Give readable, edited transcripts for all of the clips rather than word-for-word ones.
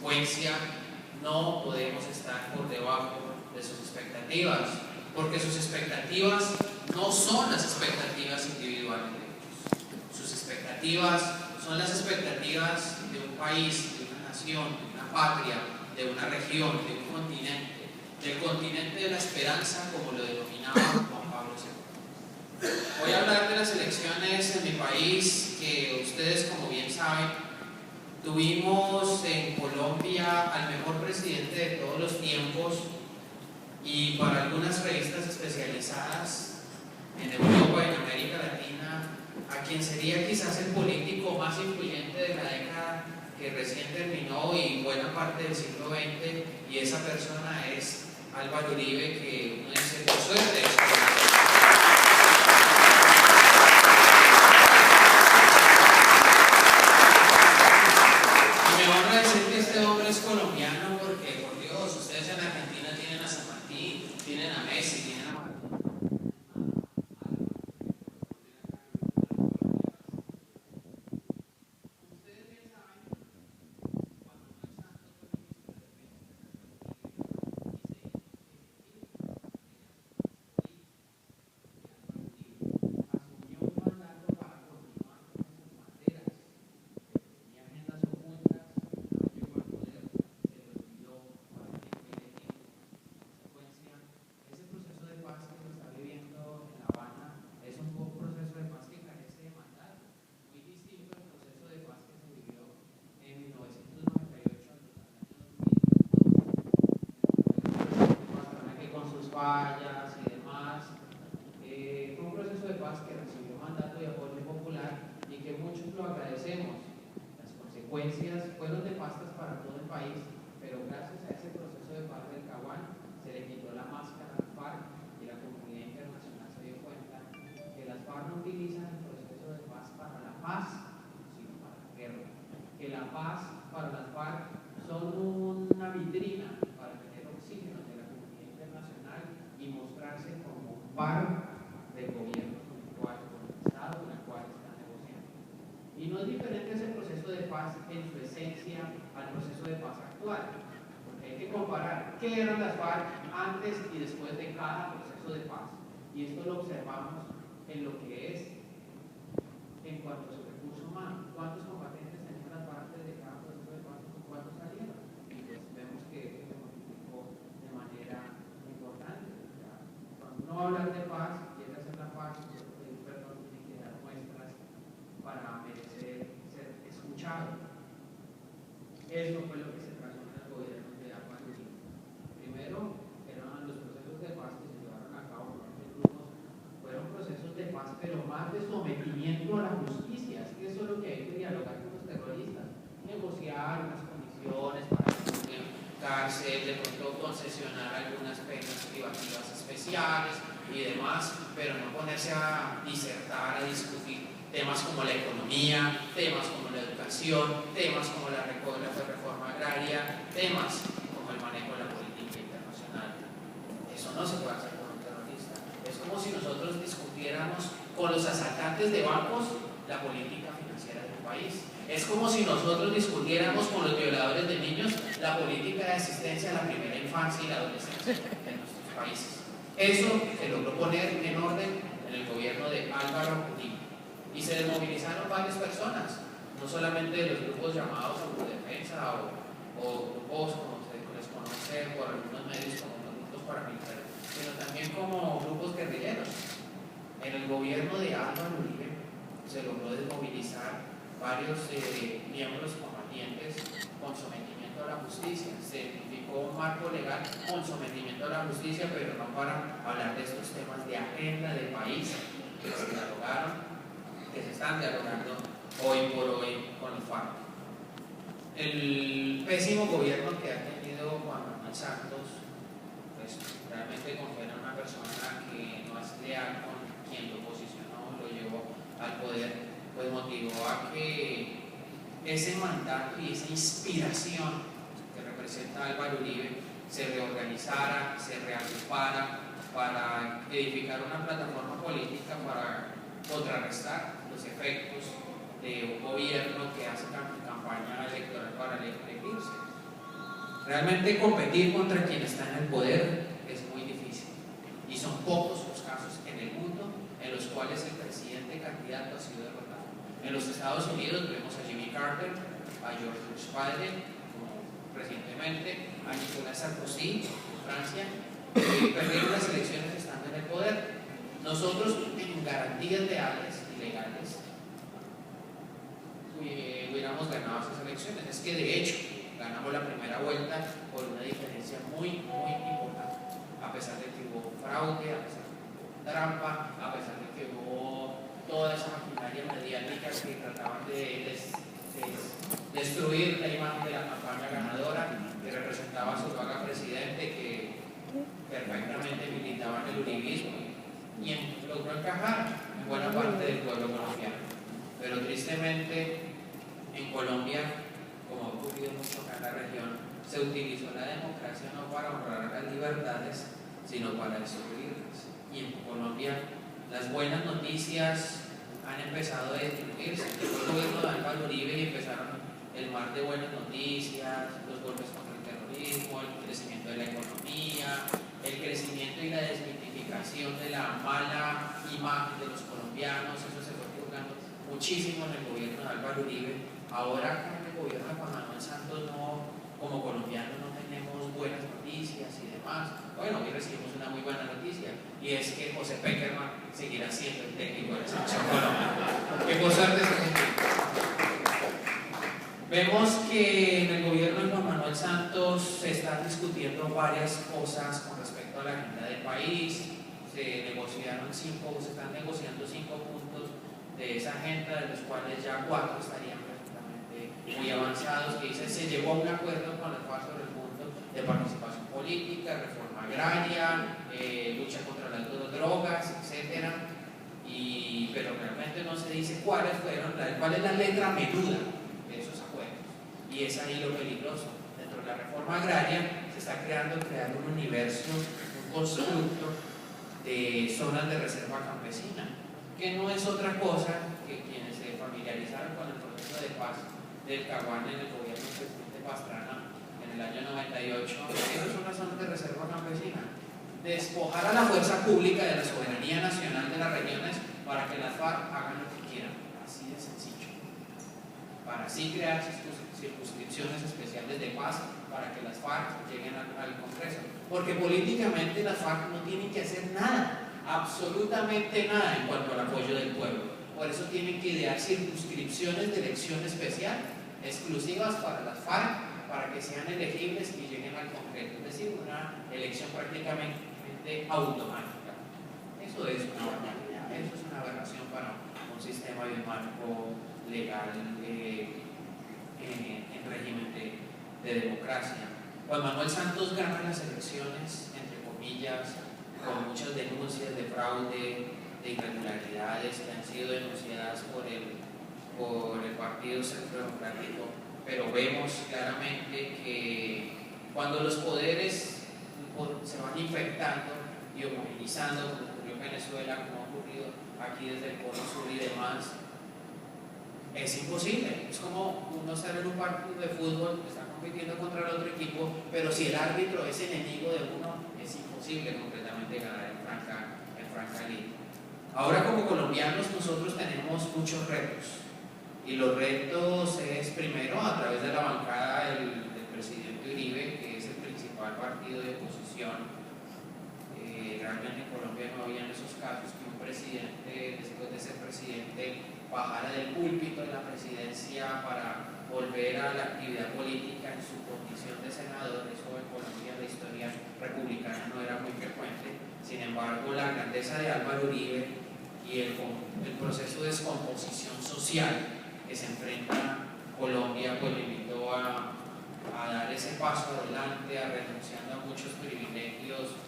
consecuencia, no podemos estar por debajo de sus expectativas, porque sus expectativas no son las expectativas individuales de ellos. Sus expectativas son las expectativas de un país, de una nación, de una patria, de una región, de un continente, del continente de la esperanza, como lo denominaba Juan Pablo II. Voy a hablar de las elecciones en mi país, que ustedes, como bien saben, tuvimos en Colombia al mejor presidente de todos los tiempos, y para algunas revistas especializadas en Europa y en América Latina, a quien sería quizás el político más influyente de la década que recién terminó y buena parte del siglo XX, y esa persona es Álvaro Uribe, que uno dice, por suerte, y me honra decir que este hombre es colombiano, porque por Dios, ustedes en Argentina tienen a San Martín, tienen a Messi, tienen a Maradona. Fallas y demás, fue un proceso de paz que recibió mandato y apoyo popular y que muchos lo agradecemos. Las consecuencias fueron nefastas para todo el país, pero gracias a ese proceso de paz del Caguán se le quitó la máscara al FARC, y la comunidad internacional se dio cuenta que las FARC no utilizan el proceso de paz para la paz, sino para la guerra, que la paz para las FARC son una vitrina para tener oxígeno de la comunidad internacional y mostrarse como un par del gobierno con el cual, con el Estado, con el cual están negociando. Y no es diferente ese proceso de paz en su esencia al proceso de paz actual, porque hay que comparar qué eran las FARC antes y después de cada proceso de paz, y esto lo observamos en lo que es en cuanto a su recurso humano, cuántos combatientes tenían las FARC de cada proceso de paz, con cuántos salieron, y pues vemos que se multiplicó de manera importante. Cuando uno habla de paz, quiere hacer la paz, perdón, tiene que dar muestras para merecer ser escuchado. Eso fue lo que se trazó en el gobierno de Álvaro Uribe. Primero, eran los procesos de paz que se llevaron a cabo por los grupos, fueron procesos de paz, pero más de sometimiento a la justicia. Es que eso es lo que hay que dialogar con los terroristas, negociar unas condiciones para que cárcel, de pronto concesionar algunas penas privativas especiales y demás, pero no ponerse a disertar, a discutir temas como la economía, temas como la educación, temas como la reforma agraria, temas como el manejo de la política internacional. Eso no se puede hacer con un terrorista. Es como si nosotros discutiéramos con los asaltantes de bancos la política financiera del país. Es como si nosotros discutiéramos con los violadores de niños la política de asistencia a la primera infancia y la adolescencia en nuestros países. Eso se logró poner en orden en el gobierno de Álvaro Uribe. Y se desmovilizaron varias personas, no solamente de los grupos llamados autodefensa o grupos como se les conoce por algunos medios como los grupos paramilitares, sino también como grupos guerrilleros. En el gobierno de Álvaro Uribe se logró desmovilizar varios miembros combatientes con sometimiento a la justicia. Se identificó un marco legal con sometimiento a la justicia, pero no para hablar de estos temas de agenda del país que se dialogaron, que se están dialogando hoy por hoy con el FARC. El pésimo gobierno que ha tenido Juan Manuel Santos, pues realmente considera una persona que no es leal con quien lo posicionó, lo llevó al poder, pues motivó a que ese mandato y esa inspiración que representa Álvaro Uribe se reorganizara, se reagrupara para edificar una plataforma política para contrarrestar los efectos de un gobierno que hace campaña electoral para elegirse. Realmente competir contra quien está en el poder es muy difícil y son pocos los casos en el mundo en los cuales el presidente candidato ha sido derrotado. En los Estados Unidos vemos a Jimmy Carter, a George Bush padre, como recientemente, a Nicolas Sarkozy, en Francia, que perdieron las elecciones estando en el poder. Nosotros, en garantías leales y legales, hubiéramos ganado esas elecciones. Es que de hecho ganamos la primera vuelta por una diferencia muy importante, a pesar de que hubo fraude, a pesar de que hubo trampa, a pesar de que hubo toda esa maquinaria mediática que trataban de destruir la imagen de la campaña ganadora, que representaba a su vaga presidente, que perfectamente militaba en el uribismo y logró encajar en buena parte del pueblo colombiano. Pero tristemente en Colombia, como ha ocurrido mucho acá en la región, se utilizó la democracia no para honrar las libertades, sino para destruirlas. Y en Colombia las buenas noticias han empezado a disminuirse. Llegó el gobierno de Álvaro Uribe y empezaron el mar de buenas noticias, los golpes contra el terrorismo, el crecimiento de la economía, el crecimiento y la desmitificación de la mala imagen de los colombianos. Eso se fue juzgando muchísimo en el gobierno de Álvaro Uribe. Ahora con el gobierno de Juan Manuel Santos, como colombianos no tenemos buenas noticias y demás. Bueno, hoy recibimos una muy buena noticia, y es que José Peckerman seguirá siendo el técnico de la selección colombiana. Que por suerte se cumplió. Vemos que en el gobierno de Juan Manuel Santos se están discutiendo varias cosas con respecto a la agenda del país. Se están negociando 5 puntos de esa agenda, de los cuales ya 4 estarían perfectamente muy avanzados, que dice: se llegó a un acuerdo con la FARC sobre el punto de participación política, reforma agraria, lucha contra las drogas, etc. Pero realmente no se dice cuál es la letra menuda de esos acuerdos, y es ahí lo peligroso. Dentro de la reforma agraria se está creando un universo, un constructo de zonas de reserva campesina, que no es otra cosa que quienes se familiarizaron con el proceso de paz del Caguán en el gobierno del presidente Pastrana en el año 98. Esas son las zonas de reserva campesina. Despojar a la fuerza pública de la soberanía nacional de las regiones para que las FARC hagan lo que quieran, así de sencillo, para así crear circunscripciones especiales de paz para que las FARC lleguen al Congreso, porque políticamente las FARC no tienen que hacer nada, absolutamente nada en cuanto al apoyo del pueblo. Por eso tienen que idear circunscripciones de elección especial exclusivas para las FARC, para que sean elegibles y lleguen al Congreso, es decir, una elección prácticamente automática. Eso es una barbaridad, eso es una aberración para un sistema y un marco legal en régimen de democracia. Juan Manuel Santos gana las elecciones, entre comillas, con muchas denuncias de fraude, de irregularidades que han sido denunciadas por el Partido Centro Democrático, pero vemos claramente que cuando los poderes se van infectando y homogenizando, como ocurrió en Venezuela, como ha ocurrido aquí desde el Polo Sur y demás, es imposible. Es como uno estar en un partido de fútbol, está compitiendo contra el otro equipo, pero si el árbitro es enemigo de uno, es imposible completamente ganar en franca liga. Ahora, como colombianos, nosotros tenemos muchos retos, y los retos es primero a través de la bancada del presidente Uribe, que es el principal partido de oposición. Realmente en Colombia no habían esos casos que un presidente, después de ser presidente, bajara del púlpito de la presidencia para volver a la actividad política en su condición de senador. Eso en Colombia, en la historia republicana, no era muy frecuente. Sin embargo, la grandeza de Álvaro Uribe y el proceso de descomposición social que se enfrenta Colombia, pues le invitó a dar ese paso adelante, a renunciando a muchos privilegios,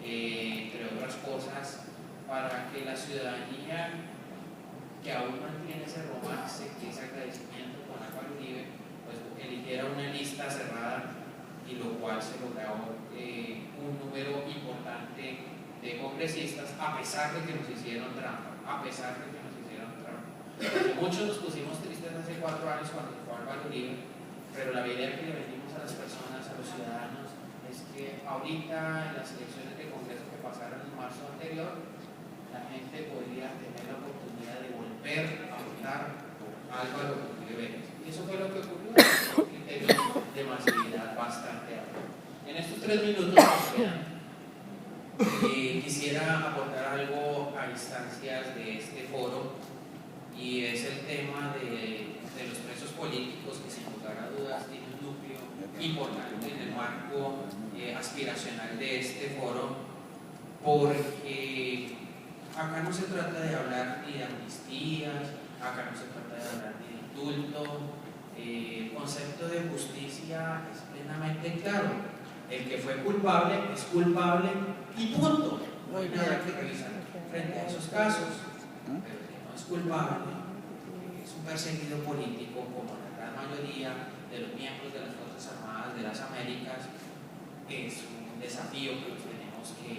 entre otras cosas, para que la ciudadanía, que aún mantiene ese romance, ese agradecimiento con Álvaro Uribe, pues eligiera una lista cerrada, y lo cual se logró un número importante de congresistas, a pesar de que nos hicieron trampa, Porque muchos nos pusimos tristes hace 4 años cuando fue Álvaro Uribe, pero la idea que le venimos a las personas, a los ahorita en las elecciones de Congreso que pasaron en marzo anterior, la gente podría tener la oportunidad de volver a votar por Álvaro Uribe Vélez. Y eso fue lo que ocurrió, un criterio de masividad bastante alto. En estos 3 minutos que quedan, quisiera aportar algo a instancias de este foro, y es el tema de los presos políticos, que sin lugar a dudas tiene un núcleo importante en el marco aspiracional de este foro, porque acá no se trata de hablar ni de amnistías, acá no se trata de hablar ni de indulto. El concepto de justicia es plenamente claro. El que fue culpable es culpable y punto. No hay nada que revisar frente a esos casos. Pero el que no es culpable es un perseguido político, como la gran mayoría de los miembros de las Fuerzas Armadas de las Américas. Es un desafío que los tenemos que